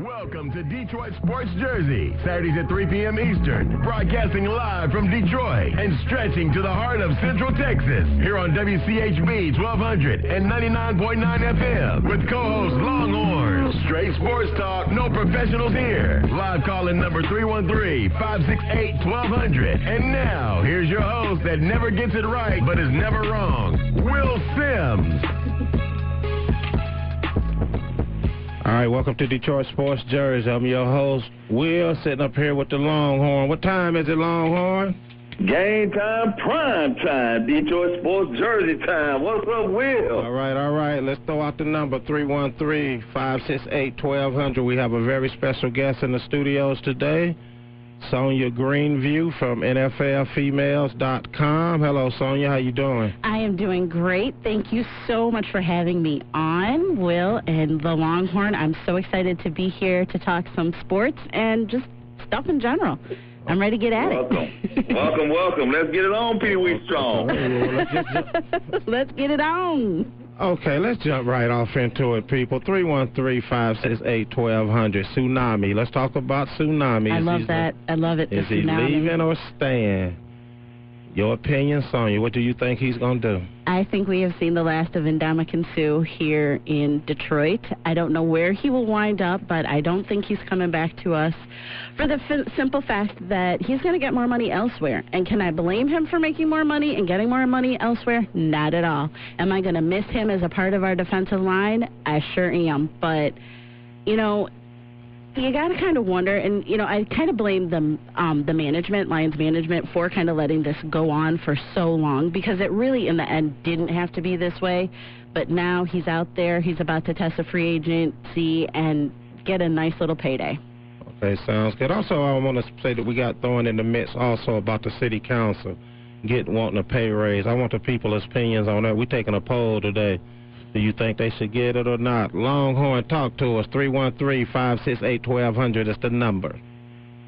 Welcome to Detroit Sports Jersey, Saturdays at 3 p.m. Eastern, broadcasting live from Detroit and stretching to the heart of Central Texas, here on WCHB 1200 and 99.9 FM, with co-host Longhorn. Straight sports talk, no professionals here. Live call-in number 313-568-1200. And now, here's your host that never gets it right, but is never wrong, Will Sims. All right, welcome to Detroit Sports Jersey. I'm your host, Will, sitting up here with the Longhorn. What time is it, Longhorn? Game time, prime time, Detroit Sports Jersey time. What's up, Will? All right. Let's throw out the number, 313-568-1200. We have a very special guest in the studios today, Sonja Greenfield from NFLfemales.com. Hello, Sonja. How you doing? I am doing great. Thank you so much for having me on, Will, and the Longhorn. I'm so excited to be here to talk some sports and just stuff in general. I'm ready to get at it. Welcome. Let's get it on, Pee Wee Strong. Let's get it on. Okay, let's jump right off into it, people. 313-568-1200. Suh-nami. Let's talk about Suh-nami. I love that. I love it. Is he leaving or staying? Your opinion, Sonja. What do you think he's going to do? I think we have seen the last of Ndamukong here in Detroit. I don't know where he will wind up, but I don't think he's coming back to us for the simple fact that he's going to get more money elsewhere. And can I blame him for making more money and getting more money elsewhere? Not at all. Am I going to miss him as a part of our defensive line? I sure am. But, you know, you got to kind of wonder, and, you know, I kind of blame the management, Lions management, for kind of letting this go on for so long, because it really, in the end, didn't have to be this way. But now he's out there. He's about to test a free agency and get a nice little payday. Okay, sounds good. Also, I want to say that we got thrown in the midst also about the city council wanting a pay raise. I want the people's opinions on that. We're taking a poll today. Do you think they should get it or not? Longhorn, talk to us. 313-568-1200 is the number.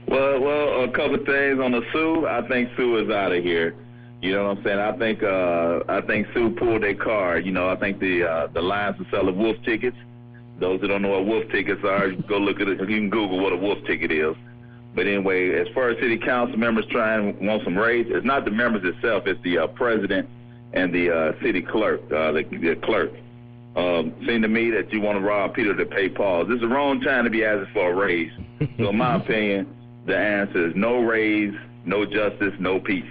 Well, a couple of things on the Suh. I think Suh is out of here. You know what I'm saying? I think Suh pulled their card. You know, I think the Lions are selling wolf tickets. Those who don't know what wolf tickets are, go look at it. You can Google what a wolf ticket is. But anyway, as far as city council members want some raise, it's not the members itself. It's the president and the city clerk, the clerk. Seemed to me that you want to rob Peter to pay Paul. This is the wrong time to be asking for a raise. So in my opinion, the answer is no raise, no justice, no peace.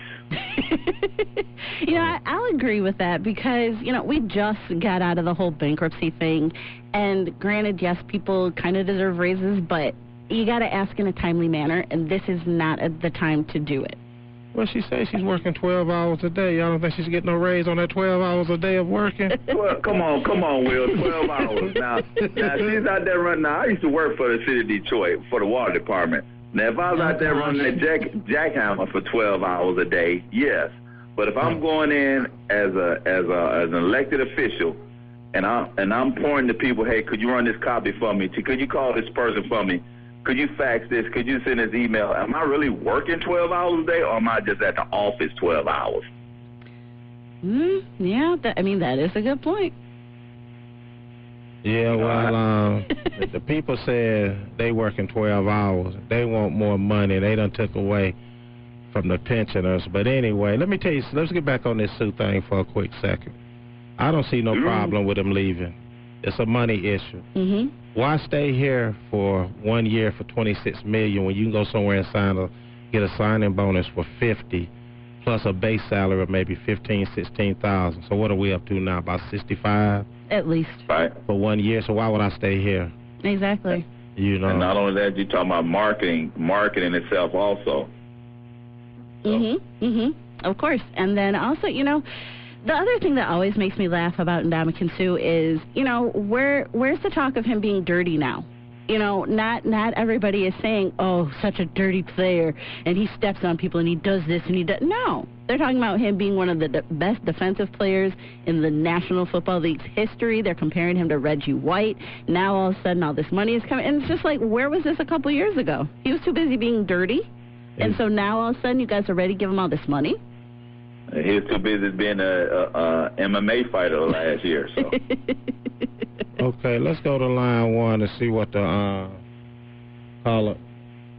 You know, I'll agree with that because, you know, we just got out of the whole bankruptcy thing. And granted, yes, people kind of deserve raises, but you got to ask in a timely manner, and this is not the time to do it. Well, she says she's working 12 hours a day. Y'all don't think she's getting no raise on that 12 hours a day of working? Well, come on, Will. 12 hours. Now, she's out there running. Now, I used to work for the city of Detroit, for the water department. Now, if I was out there running that jackhammer for 12 hours a day, yes. But if I'm going in as an elected official, and I'm pouring to people, hey, could you run this copy for me? Could you call this person for me? Could you fax this? Could you send this email? Am I really working 12 hours a day, or am I just at the office 12 hours? Yeah, that is a good point. Yeah, well, the people said they working 12 hours. They want more money. They done took away from the pensioners. But anyway, let me tell you, let's get back on this Suh thing for a quick second. I don't see no problem with him leaving. It's a money issue. Mm-hmm. Why stay here for 1 year for $26 million when you can go somewhere and get a signing bonus for $50 plus a base salary of maybe $15,000, $16,000? So what are we up to now? About $65? At least. Right. For 1 year. So why would I stay here? Exactly. You know. And not only that, you're talking about marketing itself also. Of course. And then also, you know, the other thing that always makes me laugh about Ndamukong is, you know, where's the talk of him being dirty now? You know, not everybody is saying, oh, such a dirty player, and he steps on people, and he does this, and he does. No. They're talking about him being one of the best defensive players in the National Football League's history. They're comparing him to Reggie White. Now, all of a sudden, all this money is coming. And it's just like, where was this a couple years ago? He was too busy being dirty. And so now, all of a sudden, you guys are ready to give him all this money? He was too busy being a MMA fighter last year. So. Okay, let's go to line one and see what the caller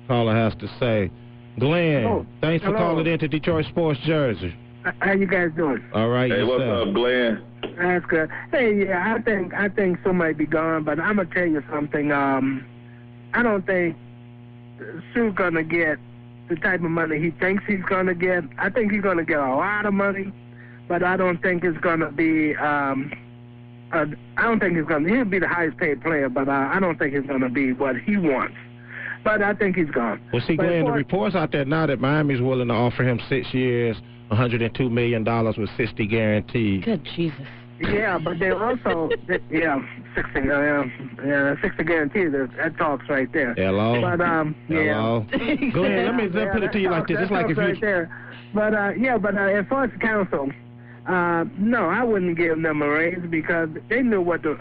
has to say. Glenn, thanks for hello. calling in to Detroit Sports Jersey. How you guys doing? All right, Hey, yourself. what's up, Glenn? That's good. Hey, yeah, I think Suh might be gone, but I'm gonna tell you something. I don't think Suh's gonna get the type of money he thinks he's gonna get. I think he's gonna get a lot of money, but I don't think it's gonna be. I don't think he's gonna. He'll be the highest paid player, but I don't think it's gonna be what he wants. But I think he's gone. Well, see, Glenn, the reports out there now that Miami's willing to offer him 6 years, $102 million with 60 guaranteed. Good Jesus. Yeah, but they also, 60 guarantees. That talks right there. Hello. But Hello. Glenn, let me put it to you like this. It's like if right you. there. But as far as the council, no, I wouldn't give them a raise because they knew what the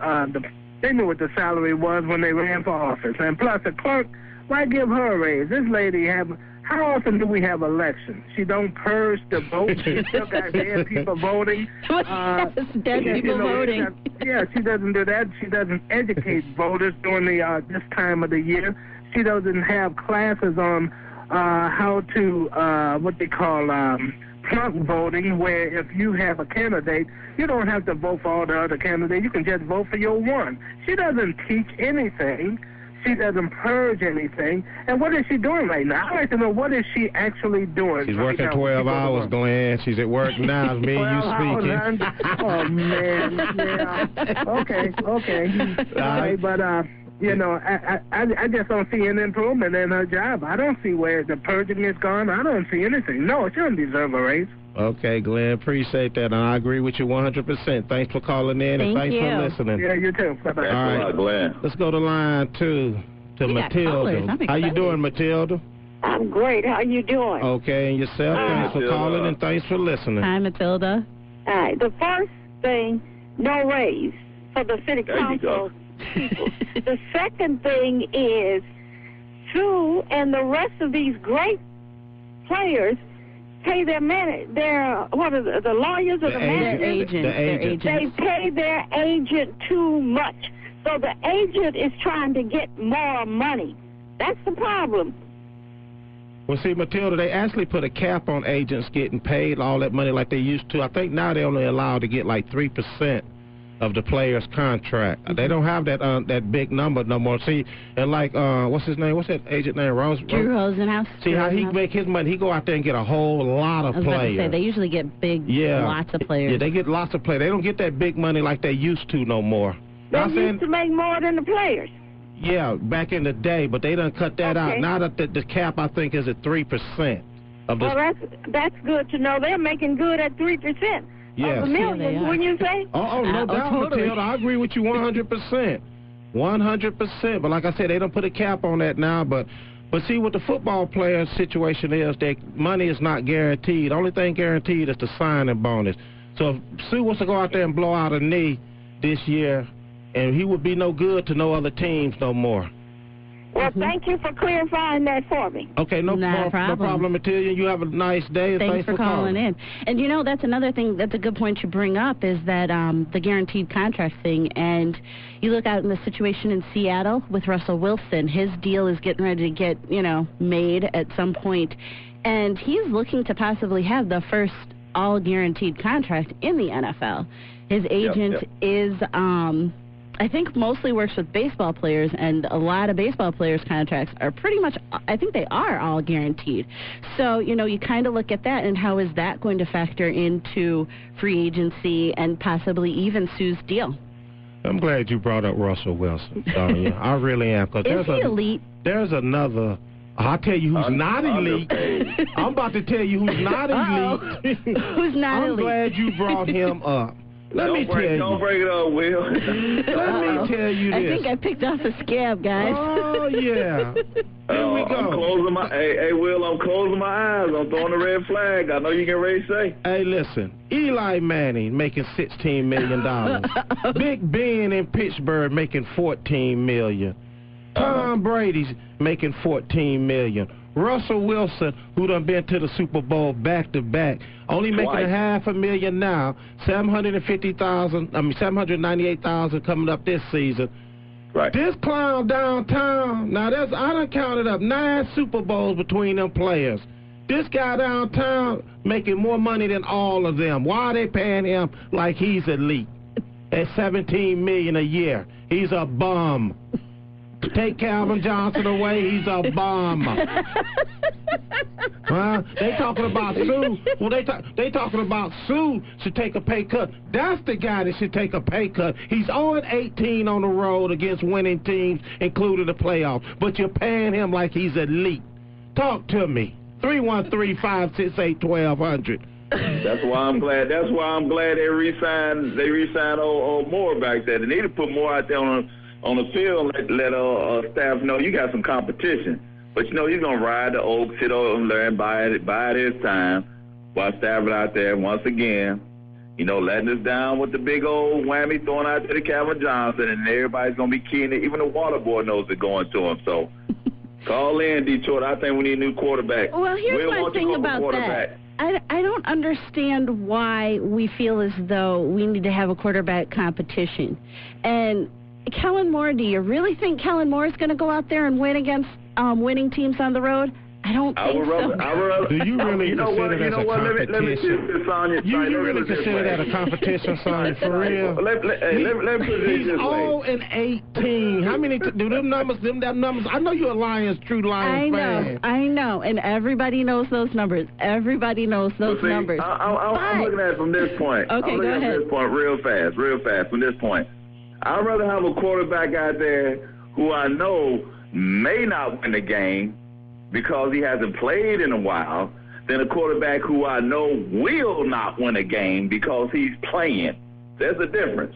salary was when they ran for office, and plus the clerk. Why give her a raise? This lady how often do we have elections? She don't purge the vote. She still got dead people voting. Dead people voting. She doesn't do that. She doesn't educate voters during this time of the year. She doesn't have classes on how to what they call plunk voting, where if you have a candidate, you don't have to vote for all the other candidates. You can just vote for your one. She doesn't teach anything. She doesn't purge anything. And what is she doing right now? I'd like to know, what is she actually doing? She's working 12 hours, Glenn. She's at work now. Me and you speaking. Oh, man. Yeah. Okay. All right, but, I just don't see an improvement in her job. I don't see where the purging is gone. I don't see anything. No, she doesn't deserve a raise. Okay, Glenn, appreciate that, and I agree with you 100%. Thanks for calling in, and thanks for listening. Yeah, you too. Bye-bye. All right, Glenn. Let's go to line 2 to Matilda. How you doing, Matilda? I'm great. How you doing? Okay, and yourself? Thanks for calling, and thanks for listening. Hi, Matilda. All right. The first thing, no raise for the city council people. The second thing is Suh and the rest of these great players pay their the lawyers or the managers? Their agents. They pay their agent too much. So the agent is trying to get more money. That's the problem. Well, see, Matilda, they actually put a cap on agents getting paid all that money like they used to. I think now they're only allowed to get like 3% of the player's contract. They don't have that big number no more. See, and like, what's his name? What's that agent name? Drew Rosenhaus. See how he make his money? He go out there and get a whole lot of players. I was about to say, they usually get lots of players. Yeah, they get lots of players. They don't get that big money like they used to no more. They used to make more than the players. Yeah, back in the day, but they done cut that out. Now that the cap, I think, is at 3% of the. Well, that's good to know. They're making good at 3%. Yes. Of the millions, wouldn't you say? Oh, no doubt, totally. Matilda. I agree with you 100%. 100%. But like I said, they don't put a cap on that now. But see, what the football players' situation is, their money is not guaranteed. The only thing guaranteed is the signing bonus. So if Suh wants to go out there and blow out a knee this year, and he would be no good to no other teams no more. Well, thank you for clarifying that for me. Okay, no problem, Matilda. You have a nice day. Thanks for calling in. And, you know, that's another thing, that's a good point you bring up, is that the guaranteed contract thing. And you look out in the situation in Seattle with Russell Wilson. His deal is getting ready to get, made at some point. And he's looking to possibly have the first all-guaranteed contract in the NFL. His agent is... I think mostly works with baseball players, and a lot of baseball players' contracts are pretty much, I think they are all guaranteed. So, you kind of look at that, and how is that going to factor into free agency and possibly even Suh's deal? I'm glad you brought up Russell Wilson, Sonja. I really am. Is he elite? There's another... I'll tell you who's not elite. I'm about to tell you who's not elite. Who's not elite? I'm glad you brought him up. Don't break it up, Will. Let me tell you this. I think I picked off a scab, guys. Oh, yeah. Here we go. I'm closing hey, Will, I'm closing my eyes. I'm throwing a red flag. I know you can ready to say. Hey, listen. Eli Manning making $16 million. Big Ben in Pittsburgh making $14 million. Tom Brady's making $14 million. Russell Wilson, who done been to the Super Bowl back-to-back, only making $500,000 now, $798,000 coming up this season. Right. This clown downtown, now I done counted up 9 Super Bowls between them players. This guy downtown making more money than all of them. Why are they paying him like he's elite? At $17 million a year. He's a bum. Take Calvin Johnson away, he's a bum. They talking about Suh. Well, they talking about Suh should take a pay cut. That's the guy that should take a pay cut. He's 0-18 on the road against winning teams, including the playoffs. But you're paying him like he's elite. Talk to me. 313-568-1200. That's why I'm glad. That's why I'm glad they re-signed old Moore back there. They need to put more out there on the field. Let staff know you got some competition. But you know he's gonna ride the oak, sit over and learn, bide his time, while Stafford out there once again, you know, letting us down with the big old whammy throwing out there to Calvin Johnson, and everybody's gonna be keying it. Even the water boy knows it going to him. So call in, Detroit. I think we need a new quarterback. Well, here's my thing about that. I don't understand why we feel as though we need to have a quarterback competition. And Kellen Moore, do you really think Kellen Moore is going to go out there and win against winning teams on the road? I don't think so. Do you really consider that a competition? Let me see this, Sonja. You really consider that a competition, Sonja, for real? Let me put it He's 0-18. How many do them numbers? I know you're a true Lions fan. I know, and everybody knows those numbers. Everybody knows those numbers. I'm looking at it from this point. Okay, go ahead. From this point, real fast. From this point, I'd rather have a quarterback out there who I know may not win the game because he hasn't played in a while, than a quarterback who I know will not win a game because he's playing. There's a difference.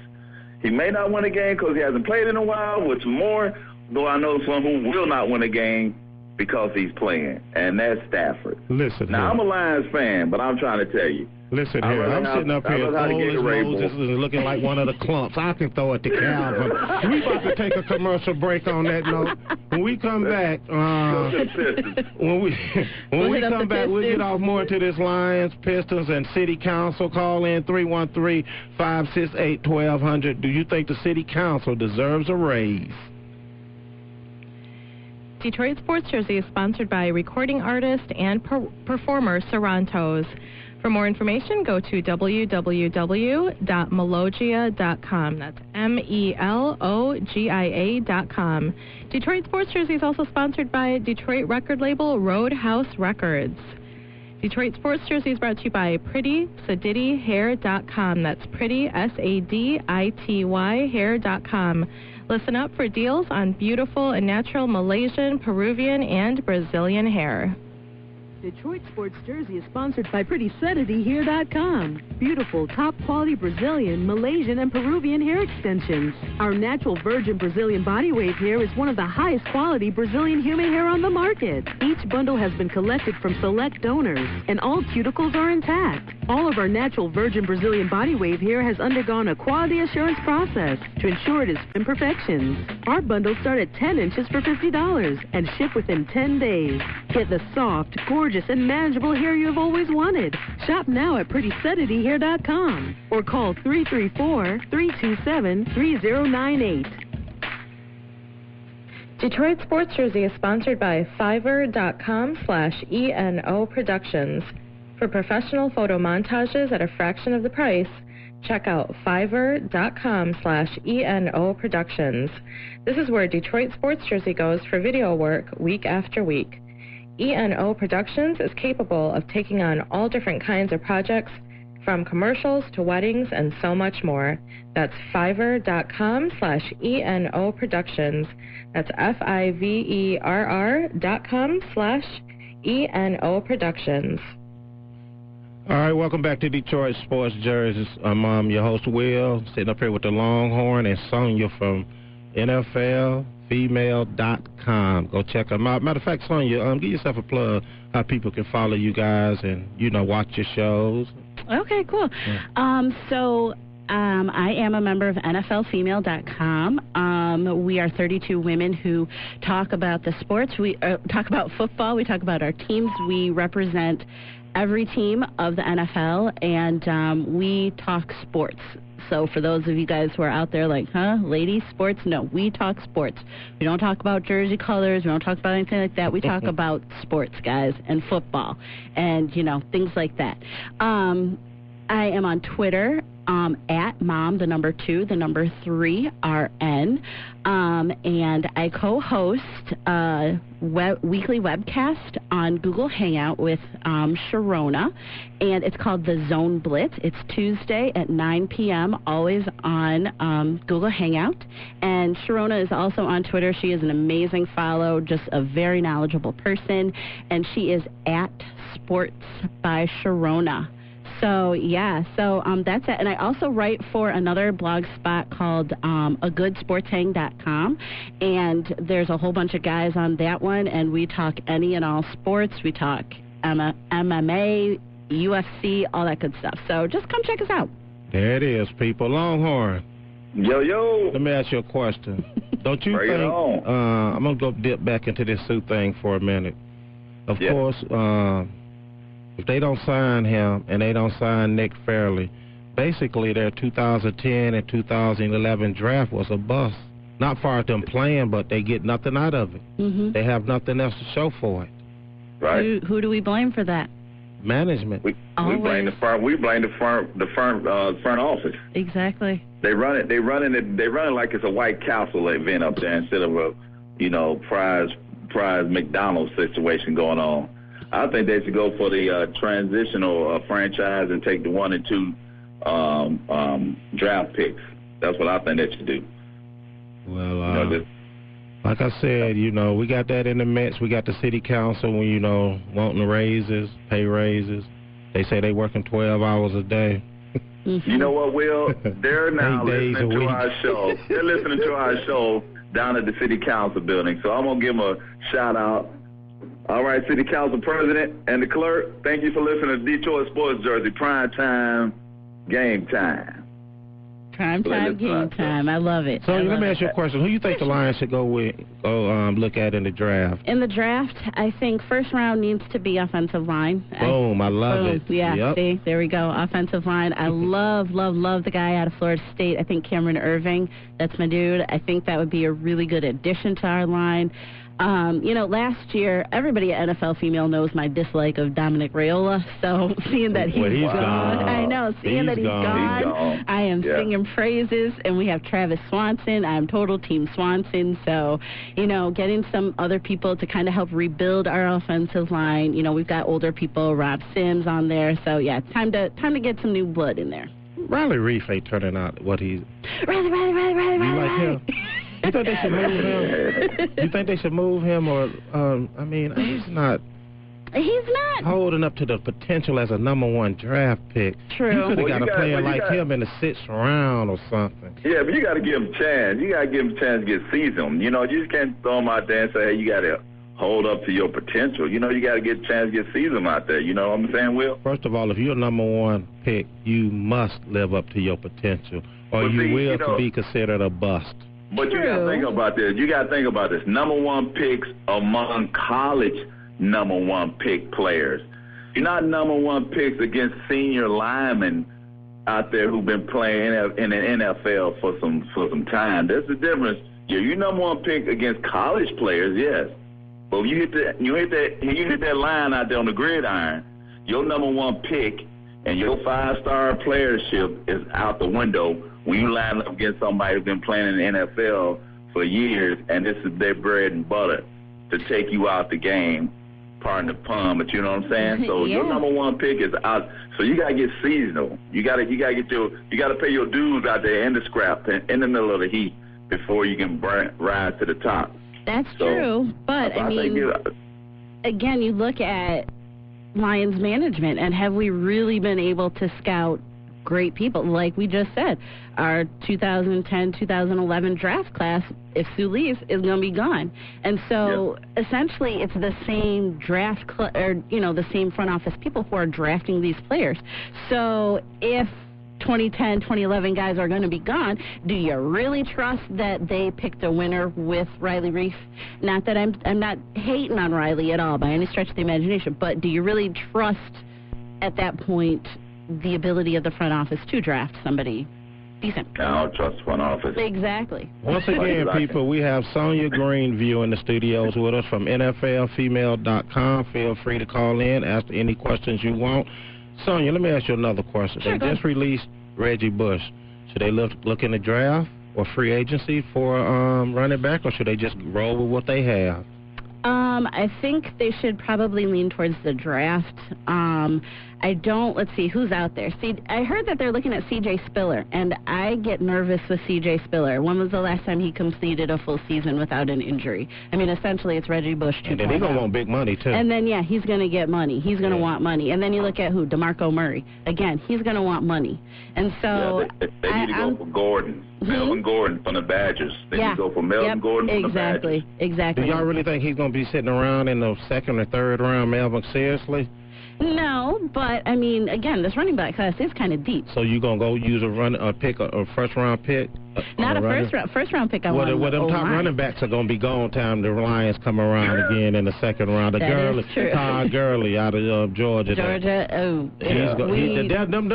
He may not win a game because he hasn't played in a while, which more, though I know someone who will not win a game because he's playing, and that's Stafford. Listen, now, I'm a Lions fan, but I'm trying to tell you. Listen here, I'm sitting up here as old as Moses and looking like one of the clumps. I can throw it to Calvin. We about to take a commercial break on that note. When we come back, when we come back, we'll get off more into this Lions, Pistons, and City Council. Call in 313-568-1200. Do you think the City Council deserves a raise? Detroit Sports Jersey is sponsored by recording artist and performer Sarantos. For more information, go to www.melogia.com. That's MELOGIA.com. Detroit Sports Jersey is also sponsored by Detroit record label Roadhouse Records. Detroit Sports Jersey is brought to you by PrettySadityHair.com. That's pretty, SADITY, hair.com. Listen up for deals on beautiful and natural Malaysian, Peruvian, and Brazilian hair. Detroit Sports Jersey is sponsored by PrettySadityHair.com. Beautiful, top-quality Brazilian, Malaysian, and Peruvian hair extensions. Our natural virgin Brazilian body wave hair is one of the highest quality Brazilian human hair on the market. Each bundle has been collected from select donors, and all cuticles are intact. All of our natural virgin Brazilian body wave hair has undergone a quality assurance process to ensure it is imperfections. Our bundles start at 10 inches for $50 and ship within 10 days. Get the soft, gorgeous, and manageable hair you have always wanted. Shop now at PrettySadityHair.com or call 334-327-3098. Detroit Sports Jersey is sponsored by Fiverr.com/ENO Productions. For professional photo montages at a fraction of the price, check out Fiverr.com/ENO Productions. This is where Detroit Sports Jersey goes for video work week after week. ENO Productions is capable of taking on all different kinds of projects, from commercials to weddings and so much more. That's Fiverr.com/ENO Productions. That's Fiverr.com/ENO Productions. All right, welcome back to Detroit Sports Jerseys. I'm your host, Will, sitting up here with the Longhorn and Sonja from NFLfemale.com. Go check them out. Matter of fact, Sonja, give yourself a plug how people can follow you guys and, watch your shows. Okay, cool. Yeah. So I am a member of NFLfemale.com. We are 32 women who talk about the sports. We talk about football. We talk about our teams. We represent every team of the NFL, and we talk sports. So for those of you guys who are out there like, ladies, sports? No, we talk sports. We don't talk about jersey colors. We don't talk about anything like that. We talk about sports, guys, and football and, things like that. I am on Twitter at mom, 2, 3, RN. And I co-host a weekly webcast on Google Hangout with Sharona, and it's called The Zone Blitz. It's Tuesday at 9 p.m., always on Google Hangout. And Sharona is also on Twitter. She is an amazing follow, just a very knowledgeable person, and she is at Sports by Sharona. So that's it. And I also write for another blog spot called agoodsportshang.com, and there's a whole bunch of guys on that one, and we talk any and all sports. We talk MMA, UFC, all that good stuff. So just come check us out. There it is, people. Longhorn. Yo. Let me ask you a question. Don't you Bring think, it on. I'm going to go dip back into this Suh thing for a minute. Of course, if they don't sign him and they don't sign Nick Fairley, basically their 2010 and 2011 draft was a bust. Not far them playing, but they get nothing out of it. Mm-hmm. They have nothing else to show for it. Right. Who do we blame for that? Management. We blame the firm. We blame the front office. Exactly. They run it like it's a White Castle event up there instead of a prize McDonald's situation going on. I think they should go for the transitional franchise and take the 1 and 2 draft picks. That's what I think they should do. Well, like I said, we got that in the mix. We got the city council, wanting raises, pay raises. They say they working 12 hours a day. Mm-hmm. You know what, Will? They're now listening to our show. They're listening to our show down at the city council building. So I'm going to give them a shout-out. All right, City Council President and the clerk, thank you for listening to Detroit Sports Jersey. Prime time, game time. Prime time, game time. I love it. So let me ask you a question. Who you think the Lions should go look at in the draft? In the draft, I think first round needs to be offensive line. Boom, I love it. Yeah, yep. See, there we go. Offensive line. I love the guy out of Florida State. I think Cameron Irving, that's my dude. I think that would be a really good addition to our line. Last year, everybody at NFL Female knows my dislike of Dominic Raiola. So seeing that he's gone, I know. Seeing that he's gone, I am singing praises. And we have Travis Swanson. I'm total team Swanson. So, getting some other people to kind of help rebuild our offensive line. We've got older people, Rob Sims on there. So yeah, time to get some new blood in there. Riley Reef ain't turning out what he's. Riley. You like him? You think they should move him? You think they should move him, or he's not holding up to the potential as a number 1 draft pick. True. You could have got a player like him in the 6th round or something. Yeah, but you got to give him a chance. You got to give him a chance to get seasoned. You just can't throw him out there and say, hey, you got to hold up to your potential. You got to get a chance to get seasoned out there. You know what I'm saying, Will? First of all, if you're a number 1 pick, you must live up to your potential, or you will be considered a bust. But you got to think about this. Number 1 picks among college number 1 pick players. You're not number 1 picks against senior linemen out there who've been playing in the NFL for some time. There's a difference. Yeah, you're number 1 pick against college players, yes. But you hit that line out there on the gridiron, your number 1 pick and your 5-star playership is out the window when you line up against somebody who's been playing in the NFL for years, and this is their bread and butter to take you out the game, pardon the pun, but you know what I'm saying? So your number 1 pick is out. So you gotta get seasonal. You gotta pay your dues out there in the scrap, in the middle of the heat, before you can rise to the top. That's true, but again, you look at Lions management, and have we really been able to scout great people? Like we just said, our 2010-2011 draft class, if Suh leaves, is going to be gone. And so essentially it's the same the same front office people who are drafting these players. So if 2010, 2011 guys are going to be gone, do you really trust that they picked a winner with Riley Reef? Not that I'm not hating on Riley at all by any stretch of the imagination, but do you really trust at that point the ability of the front office to draft somebody decent? I don't trust the front office. Exactly. Once again, people, we have Sonja Greenfield in the studios with us from NFLfemale.com. Feel free to call in, ask any questions you want. Sonja, let me ask you another question. Sure, they just released Reggie Bush. Should they look in the draft or free agency for running back, or should they just roll with what they have? I think they should probably lean towards the draft. Let's see, who's out there? See, I heard that they're looking at C.J. Spiller, and I get nervous with C.J. Spiller. When was the last time he completed a full season without an injury? I mean, essentially, it's Reggie Bush 2.0. And then he's going to want big money, too. And then, he's going to get money. He's going to want money. And then you look at who? DeMarco Murray. Again, he's going to want money. And so... Yeah, they need to go for Gordon. Melvin Gordon from the Badgers. They need to go for Melvin Gordon from the Badgers. Exactly. Do y'all really think he's going to be sitting around in the second or third round, Melvin? Seriously? No, but, I mean, again, this running back class is kind of deep. So you going to go use a first-round pick? Not a first-round pick. Well, them top running backs are going to be gone time the Lions come around again in the second round. Todd Gurley out of Georgia. Them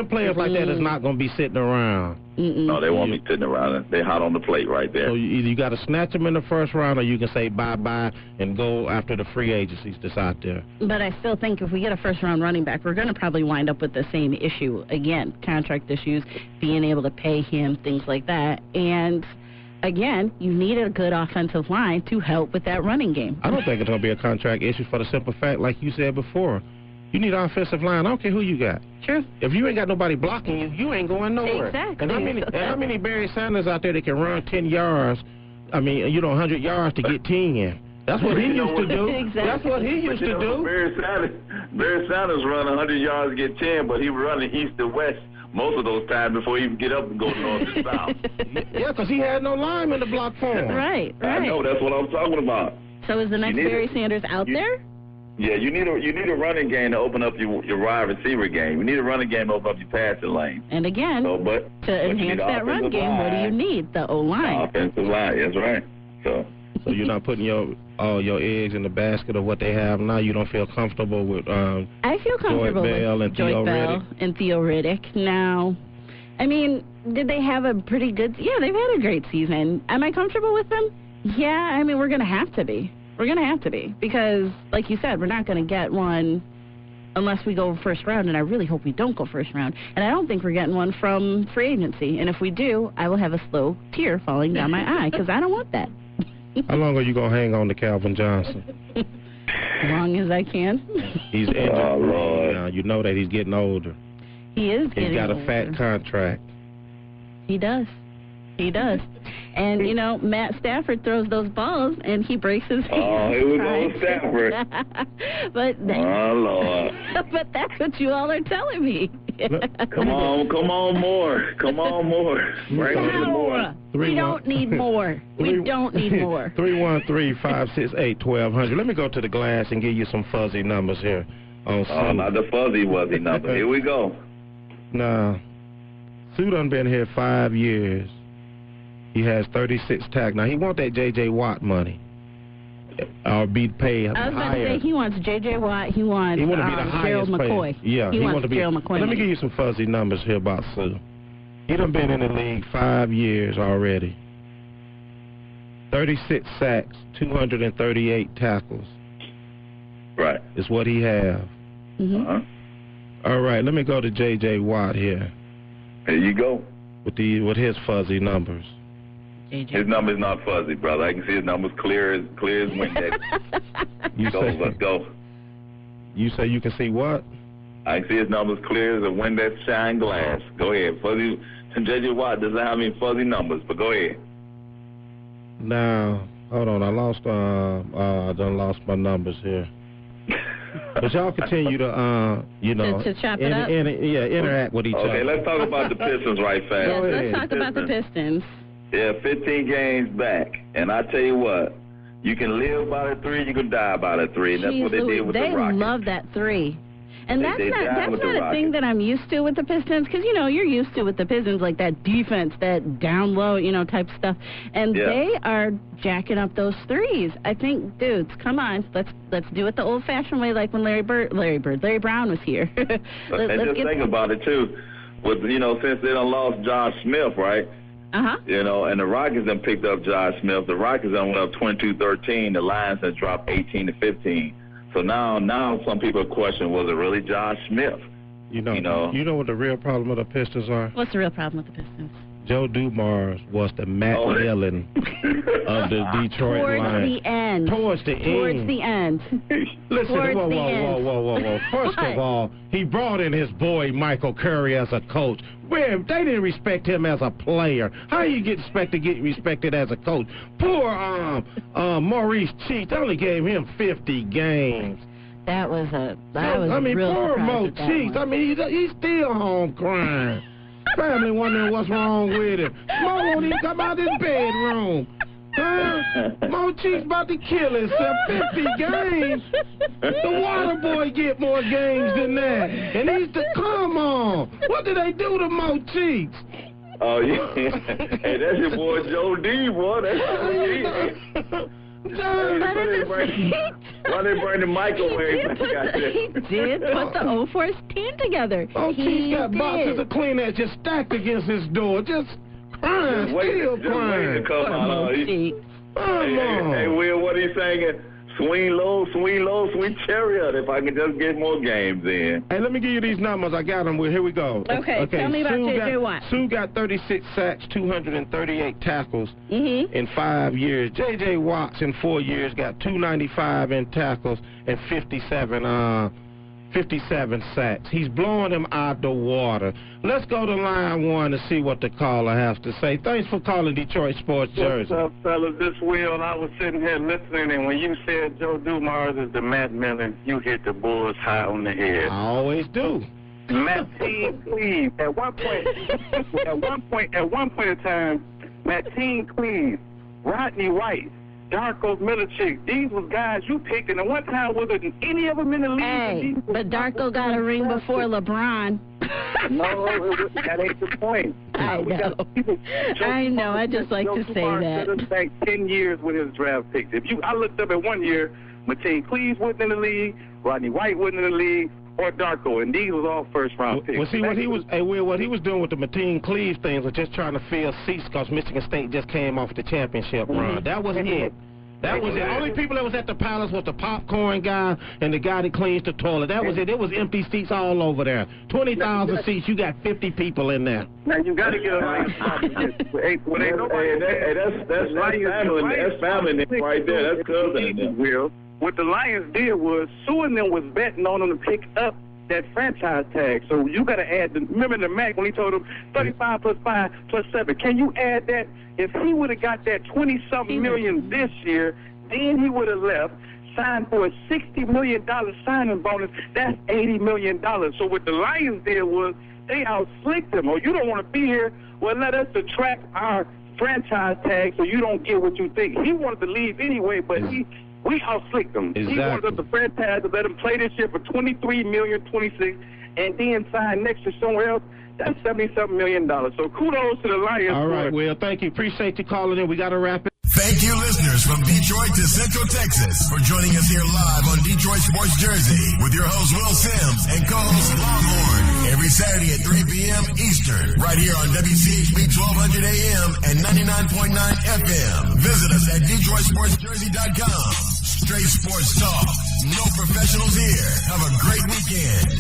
players like that is not going to be sitting around. No, they won't be sitting around. They're hot on the plate right there. So either you got to snatch them in the first round, or you can say bye-bye and go after the free agencies that's out there. But I still think if we get a first-round running back, we're going to probably wind up with the same issue again, contract issues, being able to pay him, things like that. And, again, you need a good offensive line to help with that running game. I don't think it's going to be a contract issue for the simple fact, like you said before. You need an offensive line. I don't care who you got. True. If you ain't got nobody blocking you, you ain't going nowhere. Exactly. And how many Barry Sanders out there that can run 10 yards, 100 yards to get 10? That's what he used to do. Exactly. That's what he used to do. Barry Sanders run 100 yards to get 10, but he was running east to west most of those times before he would get up and go north to south. Yeah, because he had no lineman to block for him. Right. I know. That's what I'm talking about. So is the next Barry Sanders out there? Yeah, you need a running game to open up your wide receiver game. You need a running game to open up your passing lane. And again, to enhance that run game, what do you need? The O-line. Offensive line, that's right. So you're not putting all your eggs in the basket of what they have now. You don't feel comfortable with I feel comfortable with Joy Bell and Theo Riddick. Now, I mean, did they have a pretty good... Yeah, they've had a great season. Am I comfortable with them? Yeah, I mean, we're going to have to be. We're going to have to be because, like you said, we're not going to get one unless we go first round, and I really hope we don't go first round. And I don't think we're getting one from free agency. And if we do, I will have a slow tear falling down my eye because I don't want that. How long are you going to hang on to Calvin Johnson? As long as I can. He's injured. Oh, Lord. You know that he's getting older. He is getting older. He's got a fat contract. He does. He does. And, Matt Stafford throws those balls, and he breaks his hand. Oh, here we go, Stafford. Oh, Lord. But that's what you all are telling me. Come on, more. Come on, more. More. We don't need more. We don't need more. 313-568-1200. Let me go to the glass and give you some fuzzy numbers here. Not the fuzzy number. Here we go. Now, Suh done been here 5 years. He has 36 tackles. Now, he want that J.J. Watt money. Or be paid higher. I was about to say, he wants J.J. Watt. He wants Gerald McCoy. Yeah, he wants Gerald McCoy. Let me give you some fuzzy numbers here about Suh. He done been in the league 5 years already. 36 sacks, 238 tackles. Right. Is what he have. Uh-huh. All right, let me go to J.J. Watt here. There you go. With his fuzzy numbers. His number's not fuzzy, brother. I can see his numbers clear as Windex. Let's go. You say you can see what? I can see his numbers clear as a Windex shine glass. Go ahead. Fuzzy. J.J. Watt doesn't have any fuzzy numbers, but go ahead. Now, hold on. I done lost my numbers here. But y'all continue to to chop it up. Interact with each other. Okay, let's talk about the Pistons right fast. Yes, let's talk about the Pistons. Yeah, 15 games back, and I tell you what, you can live by the 3, you can die by the 3, and that's what they did with the Rockets. They love that 3. And that's not a thing that I'm used to with the Pistons, because, you know, you're used to with the Pistons, like that defense, that down low, you know, type stuff. And they are jacking up those threes. I think, dudes, come on, let's do it the old-fashioned way, like when Larry Brown was here. Let's think about it, too. With, you know, since they done lost Josh Smith, right? You know, and the Rockets done picked up Josh Smith. The Rockets done went up 22-13. The Lions have dropped 18-15. So now some people question, was it really Josh Smith? You know what the real problem of the Pistons are? What's the real problem with the Pistons? Joe Dumars was the Matt Dillon of the Detroit Lions. Towards the end. Listen, whoa. First of all, he brought in his boy Michael Curry as a coach. Where they didn't respect him as a player. How you get respected as a coach? Poor Maurice Cheeks, they only gave him 50 games. That was real poor Mo Cheeks. I mean, he's still home crying. Family wondering what's wrong with him. Mo won't even come out his bedroom. Mo Cheeks about to kill himself. 50 games. The Water Boy get more games than that. And come on. What did they do to Mo Cheeks? Oh, yeah. Hey, that's your boy Joe D, boy. That's Joe D. Why they bring the microwave? He did put the 04's team together. He's got boxes of Kleenex just stacked against his door, just crying, still crying. Hey, Will, what are you saying? Swing low, sweet chariot, if I can just get more games in. Hey, let me give you these numbers. I got them. Here we go. Okay. Tell me about J.J. Watt. Sue got 36 sacks, 238 tackles in 5 years. J.J. Watts in 4 years got 295 in tackles and 57 sacks. He's blowing them out the water. Let's go to line one and see what the caller has to say. Thanks for calling Detroit Sports Jersey. What's up, fellas? This Will. I was sitting here listening, and when you said Joe Dumars is the Matt Millen, you hit the bull's high on the head. I always do. Mattine Cleave. At one point in time, Mattine Cleave, Rodney White, Darko Milicic, these was guys you picked, and at one time was it any of them in the league? Hey, but Darko got a ring before LeBron. No, that ain't the point. I know. I just like to say that. It back 10 years with his draft picks. I looked up at 1 year, Mattine Cleave wasn't in the league, Rodney White wasn't in the league, or Darko, and these was all first-round picks. Well, see, what he was doing with the Mattine Cleave things was just trying to fill seats because Michigan State just came off the championship run. That was it. That was it. Only people that was at the Palace was the popcorn guy and the guy that cleans the toilet. That was it. It was empty seats all over there. 20,000 seats. You got 50 people in there. Now you got to get a line. That's family right there. That's cousin. What the Lions did was Suh and them was betting on them to pick up that franchise tag. So you got to add remember the Mac when he told him 35 plus 5 plus 7. Can you add that? If he would have got that 20-something million this year, then he would have left, signed for a $60 million signing bonus. That's $80 million. So what the Lions did was they out-slicked him. Oh, you don't want to be here? Well, let us subtract our franchise tag so you don't get what you think. He wanted to leave anyway, but we out-slicked him. Exactly. He wanted us the franchise to let him play this year for $23 million, $26, and then sign next to somewhere else. That's $77 million. So kudos to the Lions. All right, Will. Thank you. Appreciate you calling in. We got to wrap it. Thank you, listeners from Detroit to Central Texas, for joining us here live on Detroit Sports Jersey with your host, Will Sims, and co-host Longhorn, every Saturday at 3 p.m. Eastern, right here on WCHB 1200 AM and 99.9 FM. Visit us at DetroitSportsJersey.com. Straight sports talk. No professionals here. Have a great weekend.